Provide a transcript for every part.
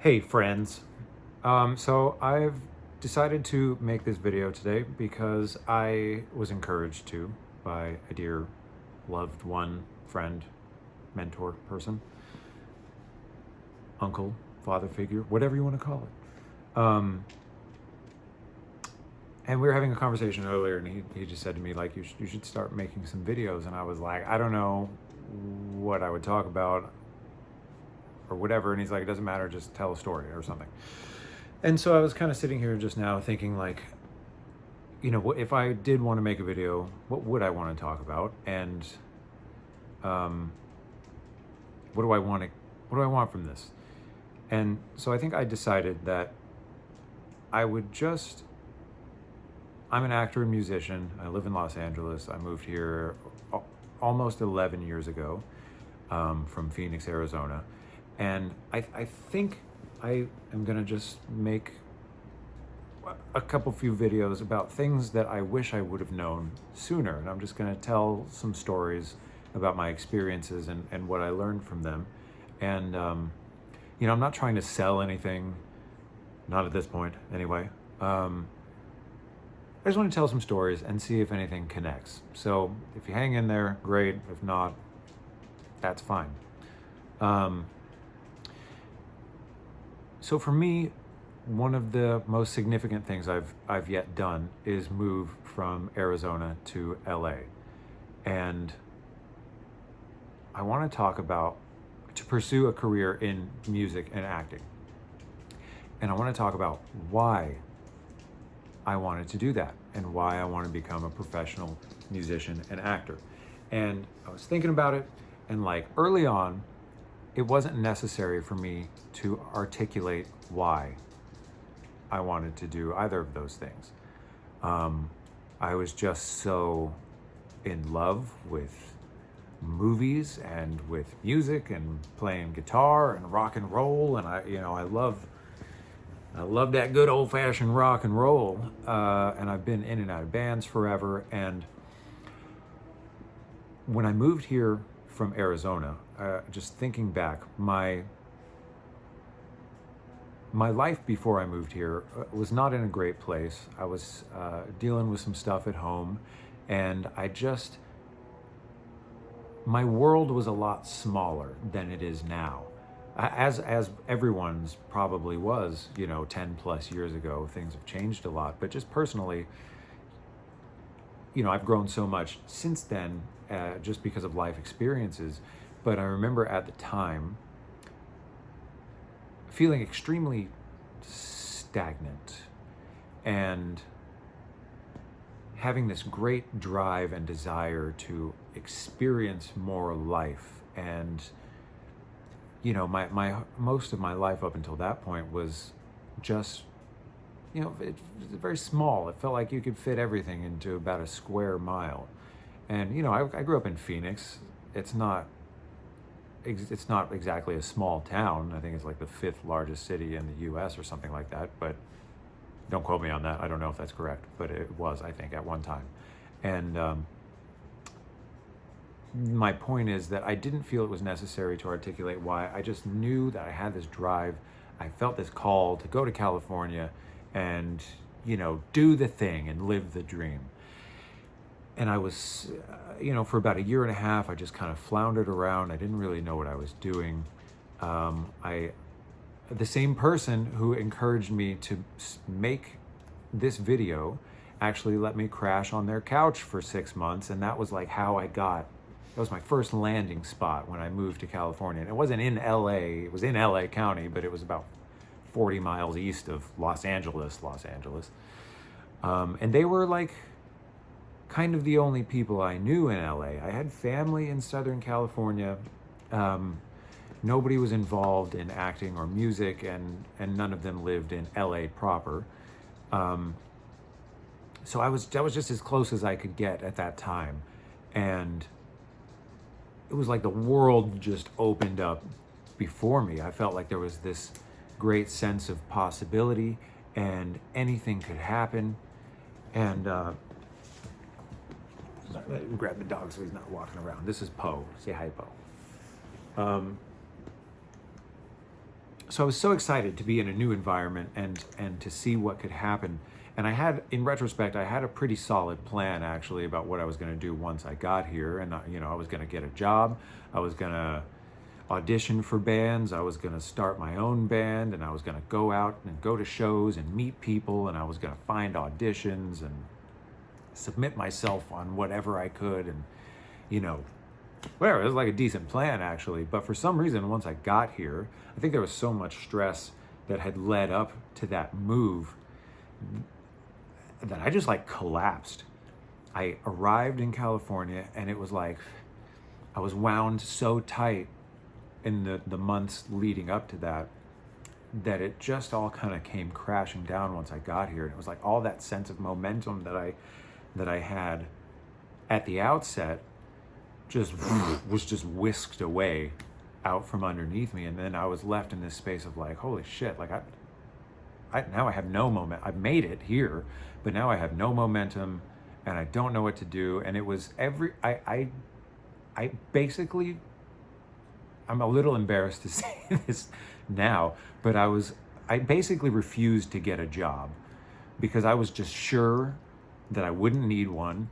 Hey friends. So I've decided to make this video today because I was encouraged to by a dear loved one, friend, mentor, person, uncle, father figure, whatever you want to call it. And we were having a conversation earlier, and he just said to me, like, you should start making some videos. And I was like, I don't know what I would talk about or whatever. And he's like, it doesn't matter, just tell a story or something. And so I was kind of sitting here just now thinking, like, if I did want to make a video, what would I want to talk about? And um, what do I want to, what do I want from this? And so I think I decided that I would just, I'm an actor and musician. I live in Los Angeles. I moved here almost 11 years ago from Phoenix, Arizona. And I think I am going to just make a few videos about things that I wish I would have known sooner. And I'm just going to tell some stories about my experiences and what I learned from them. And, I'm not trying to sell anything, not at this point anyway. I just want to tell some stories and see if anything connects. So if you hang in there, great. If not, that's fine. So for me, one of the most significant things I've yet done is move from Arizona to LA. And I want to talk about to pursue a career in music and acting. And I want to talk about why I wanted to do that and why I want to become a professional musician and actor. And I was thinking about it, and like early on, it wasn't necessary for me to articulate why I wanted to do either of those things. I was just so in love with movies and with music and playing guitar and rock and roll, and I love that good old-fashioned rock and roll. And I've been in and out of bands forever. And when I moved here from Arizona, just thinking back, my life before I moved here was not in a great place. I was dealing with some stuff at home, and my world was a lot smaller than it is now. As everyone's probably was, 10 plus years ago. Things have changed a lot, but just personally, I've grown so much since then, just because of life experiences. But I remember at the time feeling extremely stagnant and having this great drive and desire to experience more life. And my most of my life up until that point was just, it was very small. It felt like you could fit everything into about a square mile. And I grew up in Phoenix. It's not exactly a small town. I think it's like the 5th largest city in the U.S. or something like that. But don't quote me on that. I don't know if that's correct, but it was, I think, at one time. And my point is that I didn't feel it was necessary to articulate why. I just knew that I had this drive. I felt this call to go to California and, do the thing and live the dream. And I was, for about a year and a half, I just kind of floundered around. I didn't really know what I was doing. The same person who encouraged me to make this video actually let me crash on their couch for 6 months. And that was like how that was my first landing spot when I moved to California. And it wasn't in LA, it was in LA County, but it was about 40 miles east of Los Angeles. And they were like kind of the only people I knew in LA. I had family in Southern California. Nobody was involved in acting or music, and none of them lived in LA proper. So that was just as close as I could get at that time. And it was like the world just opened up before me. I felt like there was this great sense of possibility and anything could happen. And grab the dog so he's not walking around. This is Poe. Say hi, Poe. so I was so excited to be in a new environment and to see what could happen. And I had, in retrospect, I had a pretty solid plan actually about what I was going to do once I got here. And I was going to get a job. I was going to audition for bands. I was going to start my own band, and I was going to go out and go to shows and meet people, and I was going to find auditions and submit myself on whatever I could, and whatever. It was like a decent plan actually, but for some reason once I got here, I think there was so much stress that had led up to that move that I just like collapsed. I arrived in California and it was like I was wound so tight in the months leading up to that it just all kind of came crashing down once I got here. And it was like all that sense of momentum that I had at the outset just was just whisked away out from underneath me. And then I was left in this space of like, holy shit, like now I have no moment. I've made it here, but now I have no momentum and I don't know what to do. And it was I basically, I'm a little embarrassed to say this now, but I basically refused to get a job because I was just sure that I wouldn't need one,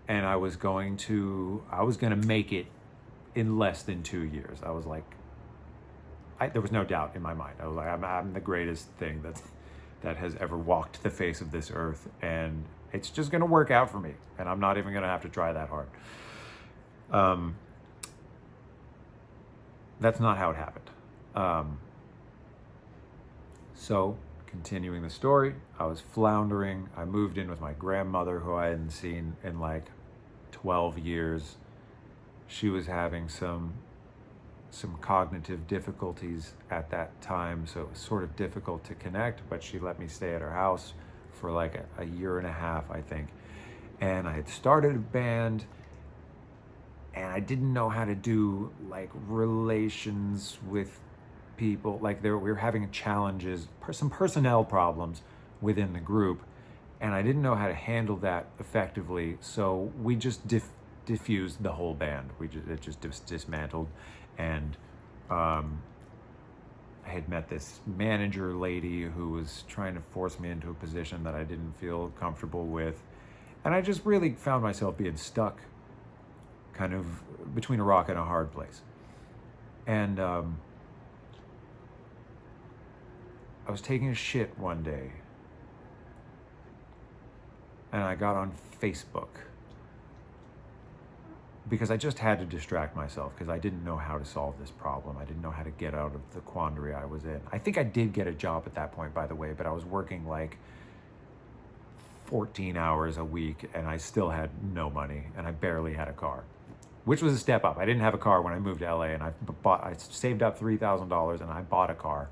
and I was going to make it in less than 2 years. I was like, there was no doubt in my mind. I was like, I'm the greatest thing that has ever walked the face of this earth, and it's just going to work out for me, and I'm not even going to have to try that hard. That's not how it happened. So, continuing the story, I was floundering. I moved in with my grandmother, who I hadn't seen in like 12 years. She was having some cognitive difficulties at that time, so it was sort of difficult to connect, but she let me stay at her house for like a year and a half, I think. And I had started a band, and I didn't know how to do like relations with people. Like we were having challenges, some personnel problems within the group, and I didn't know how to handle that effectively. So we just diffused the whole band. It just dismantled, and I had met this manager lady who was trying to force me into a position that I didn't feel comfortable with, and I just really found myself being stuck kind of between a rock and a hard place. And I was taking a shit one day, and I got on Facebook because I just had to distract myself because I didn't know how to solve this problem. I didn't know how to get out of the quandary I was in. I think I did get a job at that point, by the way, but I was working like 14 hours a week, and I still had no money, and I barely had a car, which was a step up. I didn't have a car when I moved to LA, and I saved up $3,000 and I bought a car,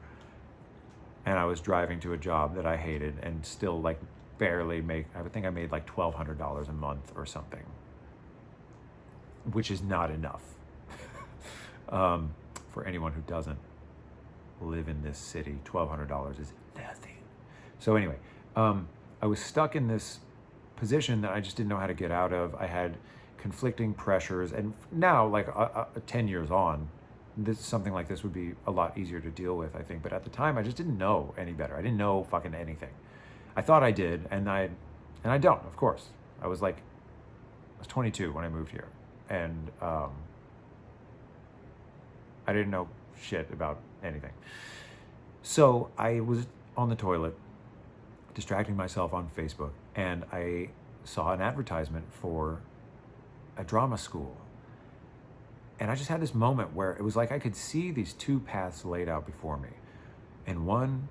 and I was driving to a job that I hated and still like barely I would think I made like $1,200 a month or something, which is not enough for anyone who doesn't live in this city. $1,200 is nothing. So anyway, I was stuck in this position that I just didn't know how to get out of. I had conflicting pressures, and now, like 10 years on, something like this would be a lot easier to deal with, I think. But at the time, I just didn't know any better. I didn't know fucking anything. I thought I did, and I don't, of course. I was 22 when I moved here, and I didn't know shit about anything. So I was on the toilet, distracting myself on Facebook, and I saw an advertisement for a drama school. And I just had this moment where it was like I could see these two paths laid out before me. And one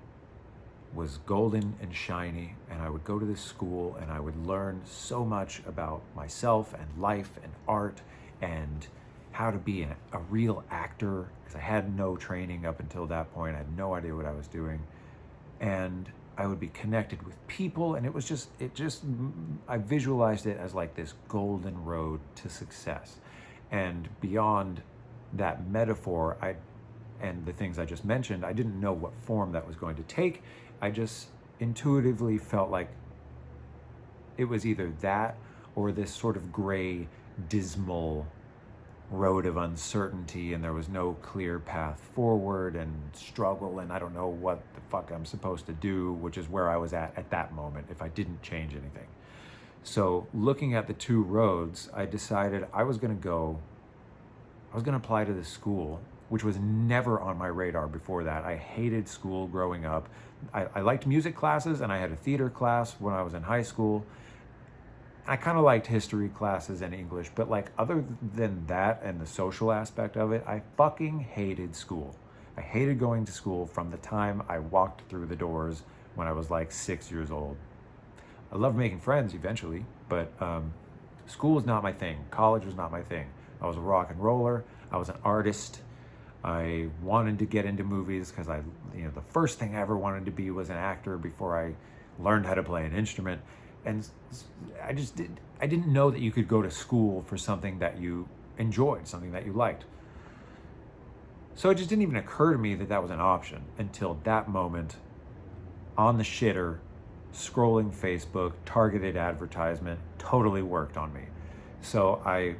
was golden and shiny, and I would go to this school and I would learn so much about myself and life and art and how to be a real actor, because I had no training up until that point. I had no idea what I was doing. And I would be connected with people, and I visualized it as like this golden road to success. And beyond that metaphor, and the things I just mentioned, I didn't know what form that was going to take. I just intuitively felt like it was either that or this sort of gray, dismal road of uncertainty, and there was no clear path forward, and struggle, and I don't know what the fuck I'm supposed to do, which is where I was at that moment if I didn't change anything. So looking at the two roads, I decided I was going to apply to this school, which was never on my radar before that. I hated school growing up. I liked music classes, and I had a theater class when I was in high school. I kind of liked history classes and English, but like other than that and the social aspect of it, I fucking hated school. I hated going to school from the time I walked through the doors when I was like 6 years old. I loved making friends eventually, but school was not my thing. College was not my thing. I was a rock and roller. I was an artist. I wanted to get into movies because the first thing I ever wanted to be was an actor before I learned how to play an instrument. And I didn't know that you could go to school for something that you enjoyed, something that you liked. So it just didn't even occur to me that that was an option until that moment on the shitter, scrolling Facebook, targeted advertisement totally worked on me. So I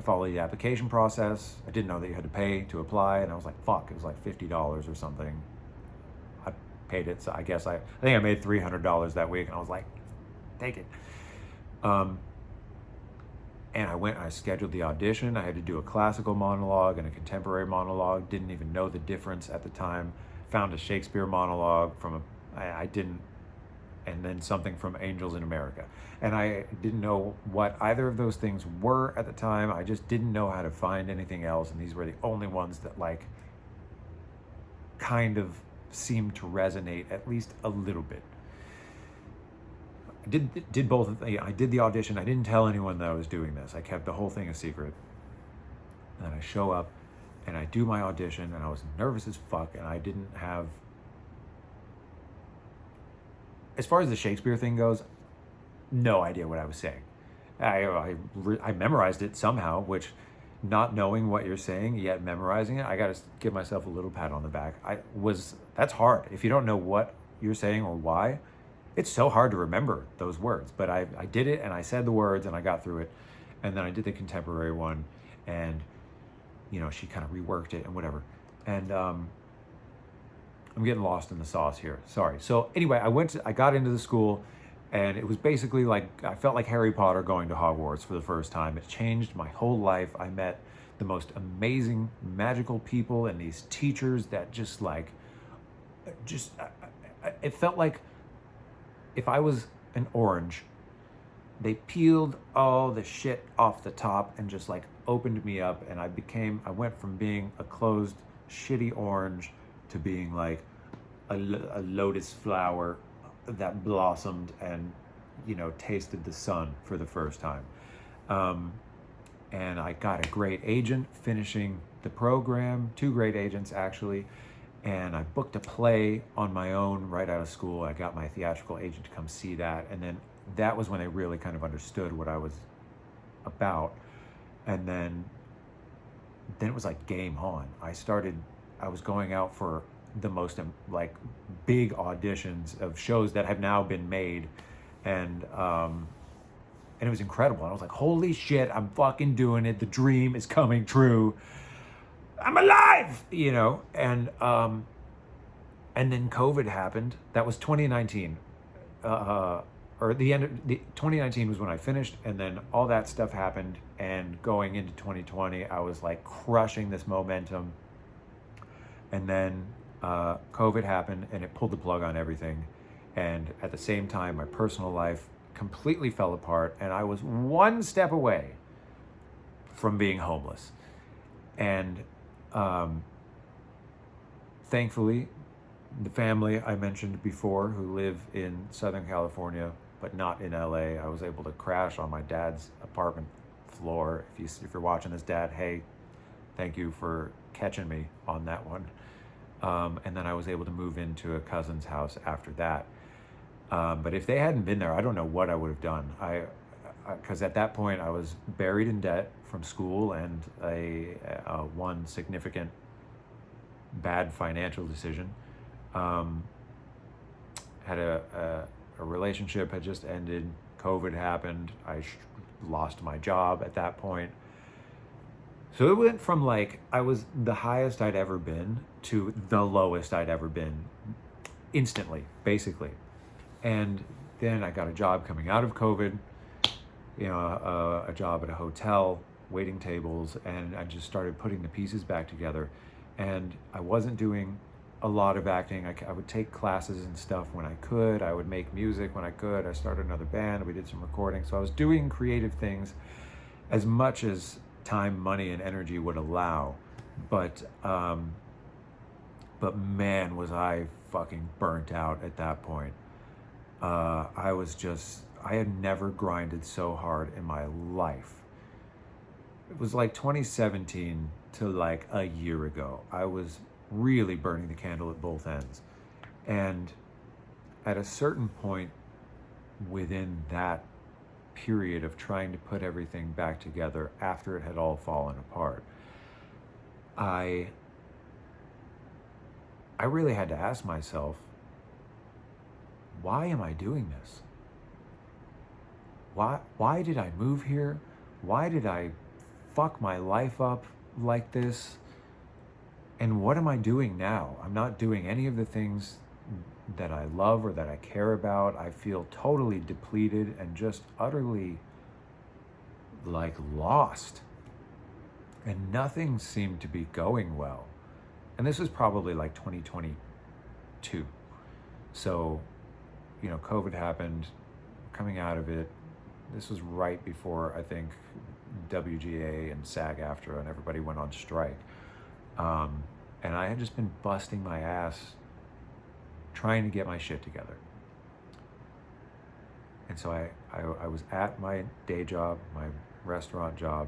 followed the application process. I didn't know that you had to pay to apply, and I was like, fuck, it was like $50 or something. I paid it, so I think I made $300 that week, and I was like, take it. And I scheduled the audition. I had to do a classical monologue and a contemporary monologue. Didn't even know the difference at the time. Found a Shakespeare monologue and then something from Angels in America. And I didn't know what either of those things were at the time. I just didn't know how to find anything else. And these were the only ones that like kind of seemed to resonate at least a little bit. I did both. I did the audition. I didn't tell anyone that I was doing this. I kept the whole thing a secret. And I show up and I do my audition, and I was nervous as fuck, and I didn't have, as far as the Shakespeare thing goes, no idea what I was saying. I memorized it somehow, which, not knowing what you're saying yet memorizing it, I got to give myself a little pat on the back. That's hard. If you don't know what you're saying or why, it's so hard to remember those words. But I did it, and I said the words, and I got through it. And then I did the contemporary one, and she kind of reworked it and whatever. And I'm getting lost in the sauce here. Sorry. So anyway, I got into the school, and it was basically like, I felt like Harry Potter going to Hogwarts for the first time. It changed my whole life. I met the most amazing, magical people, and these teachers that it felt like if I was an orange, they peeled all the shit off the top and just like opened me up, and I went from being a closed, shitty orange to being like a lotus flower that blossomed and tasted the sun for the first time. And I got a great agent finishing the program, 2 great agents actually, and I booked a play on my own right out of school. I got my theatrical agent to come see that, and then that was when they really kind of understood what I was about. And then it was like game on. I was going out for the most like big auditions of shows that have now been made, and it was incredible. And I was like, holy shit, I'm fucking doing it. The dream is coming true. I'm alive, and then COVID happened. That was 2019. Or the end of 2019 was when I finished, and then all that stuff happened, and going into 2020 I was like crushing this momentum, and then COVID happened, and it pulled the plug on everything. And at the same time, my personal life completely fell apart, and I was one step away from being homeless. And thankfully, the family I mentioned before, who live in Southern California but not in LA, I was able to crash on my dad's apartment floor. If you're watching this, Dad, hey, thank you for catching me on that one. And then I was able to move into a cousin's house after that. But if they hadn't been there, I don't know what I would have done. Because at that point I was buried in debt from school, and one significant bad financial decision. Had a relationship had just ended. COVID happened. I lost my job at that point. So it went from like I was the highest I'd ever been to the lowest I'd ever been instantly, basically. And then I got a job coming out of COVID, a job at a hotel, waiting tables, and I just started putting the pieces back together. And I wasn't doing a lot of acting. I would take classes and stuff when I could. I would make music when I could. I started another band. We did some recording. So I was doing creative things as much as time, money, and energy would allow. But man, was I fucking burnt out at that point. I had never grinded so hard in my life. It was like 2017 to like a year ago. I was really burning the candle at both ends. And at a certain point within that period of trying to put everything back together after it had all fallen apart, I really had to ask myself, why am I doing this? Why did I move here? Why did I fuck my life up like this? And what am I doing now? I'm not doing any of the things that I love or that I care about. I feel totally depleted and just utterly like lost. And nothing seemed to be going well. And this was probably like 2022. So, COVID happened, coming out of it. This was right before, I think, WGA and SAG-AFTRA and everybody went on strike. And I had just been busting my ass trying to get my shit together. And so I was at my day job, my restaurant job.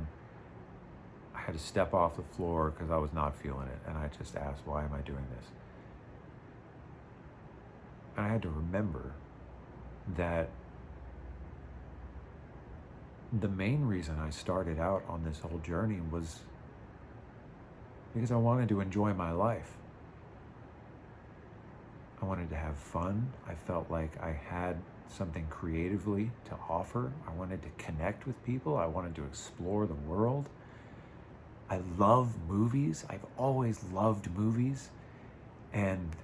I had to step off the floor because I was not feeling it. And I just asked, why am I doing this? And I had to remember that the main reason I started out on this whole journey was because I wanted to enjoy my life. I wanted to have fun. I felt like I had something creatively to offer. I wanted to connect with people. I wanted to explore the world. I love movies. I've always loved movies. And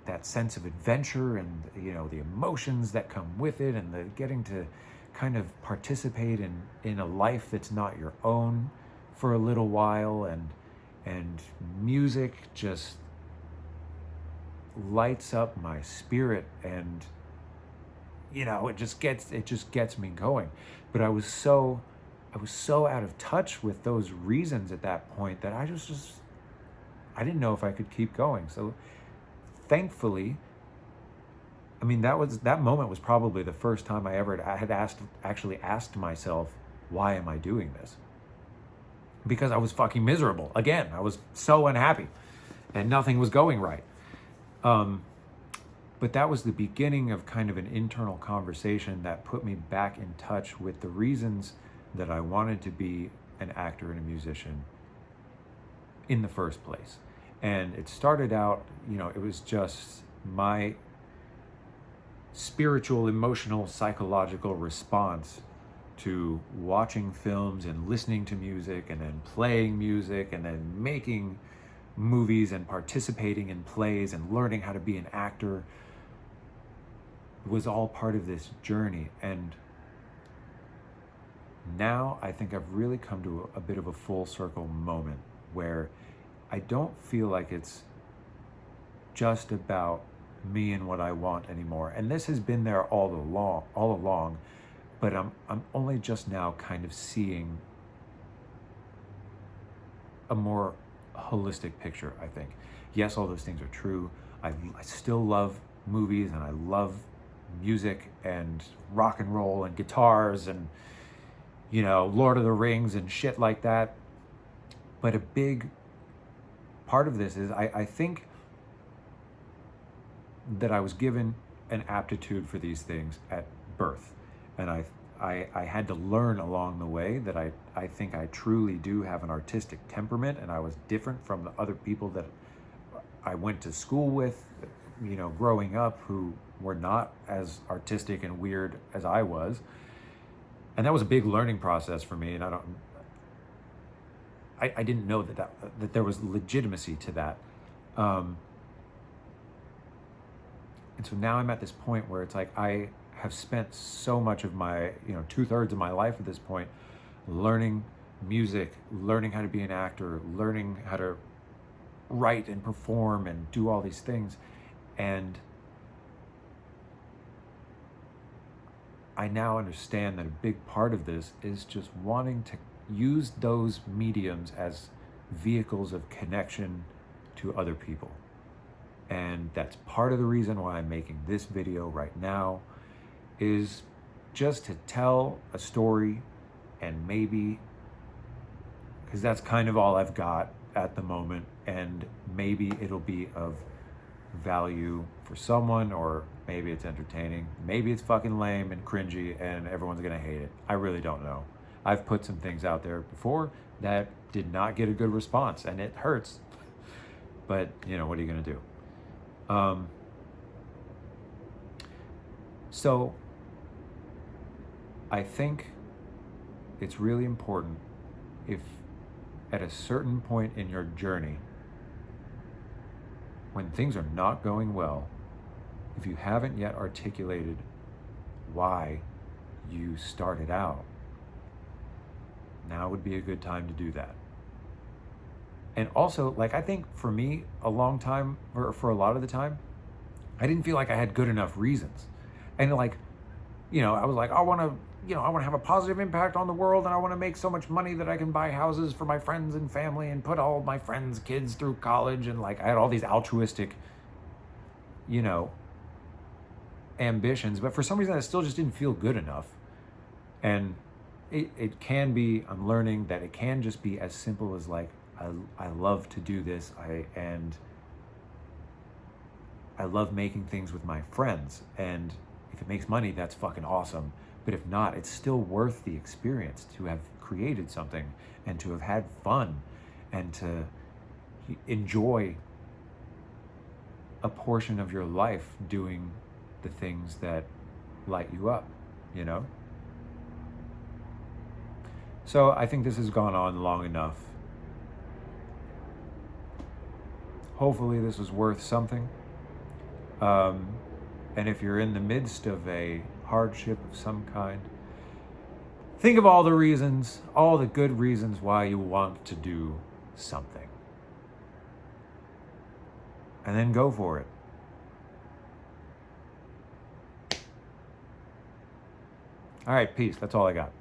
that sense of adventure and, the emotions that come with it, and the getting to kind of participate in a life that's not your own for a little while, and music just lights up my spirit, and it just gets me going. But I was so out of touch with those reasons at that point that I I didn't know if I could keep going. So thankfully, that moment was probably the first time I had actually asked myself, why am I doing this? Because I was fucking miserable. Again, I was so unhappy and nothing was going right. But that was the beginning of kind of an internal conversation that put me back in touch with the reasons that I wanted to be an actor and a musician in the first place. And it started out, it was just my spiritual, emotional, psychological response to watching films and listening to music and then playing music and then making movies and participating in plays and learning how to be an actor. It was all part of this journey. And now I think I've really come to a bit of a full circle moment where I don't feel like it's just about me and what I want anymore. And this has been there all along, but I'm only just now kind of seeing a more holistic picture, I think. Yes, all those things are true. I still love movies, and I love music and rock and roll and guitars and, Lord of the Rings and shit like that. But a big part of this is I think that I was given an aptitude for these things at birth. And I had to learn along the way that I think I truly do have an artistic temperament, and I was different from the other people that I went to school with, growing up, who were not as artistic and weird as I was. And that was a big learning process for me. And I didn't know that there was legitimacy to that. And so now I'm at this point where it's like I have spent so much of my, 2/3 of my life at this point learning music, learning how to be an actor, learning how to write and perform and do all these things. And I now understand that a big part of this is just wanting to use those mediums as vehicles of connection to other people. And that's part of the reason why I'm making this video right now, is just to tell a story, and maybe, because that's kind of all I've got at the moment, and maybe it'll be of value for someone, or maybe it's entertaining, maybe it's fucking lame and cringy and everyone's gonna hate it. I really don't know. I've put some things out there before that did not get a good response, and it hurts, but what are you gonna do? So I think it's really important, if at a certain point in your journey, when things are not going well, if you haven't yet articulated why you started out, now would be a good time to do that. And also, I think for me, a long time, or for a lot of the time, I didn't feel like I had good enough reasons. And I was like, I want to have a positive impact on the world, and I want to make so much money that I can buy houses for my friends and family and put all my friends' kids through college. And I had all these altruistic, ambitions, but for some reason I still just didn't feel good enough. And it can be, I'm learning that it can just be as simple as I love to do this, and I love making things with my friends, and if it makes money, that's fucking awesome. But if not, it's still worth the experience to have created something and to have had fun and to enjoy a portion of your life doing the things that light you up, So I think this has gone on long enough. Hopefully this was worth something. And if you're in the midst of a hardship of some kind, think of all the reasons, all the good reasons why you want to do something. And then go for it. All right, peace. That's all I got.